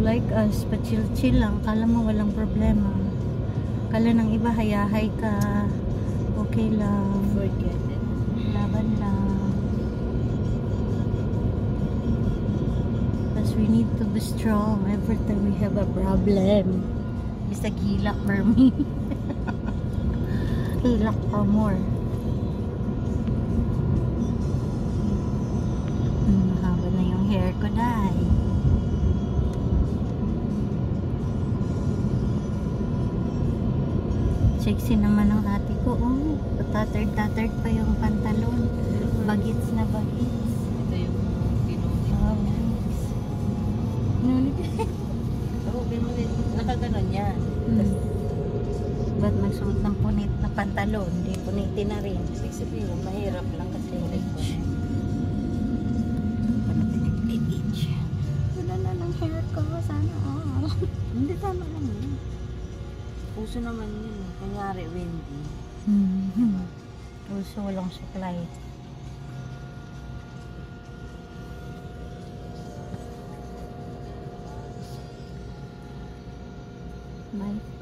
like us, pa-chill-chill lang. Kala mo walang problema. Kala ng iba, hayahay ka. Okay lang. Forget it. Laban lang. Because we need to be strong every time we have a problem. Bisag hilak for me. Hilak for more. Mahaba na yung hair ko, dahil. Sexy naman ang ate ko. Oh, tatard-tatard pa yung pantalon. Bagits na bagits. Ito yung pinunin. Oh, nice. Nunit. Oo, pinunin. Nakaganon yan. Ba't magsuot ng punit na pantalon? Hindi punitin na rin. Ibig sabihin, mahirap lang kasi. Beach. Wala na ng hair ko. Sana all. Hindi, tama lang yun. Puso naman yun. Kunyari, windy. Also, walang supply. Bye.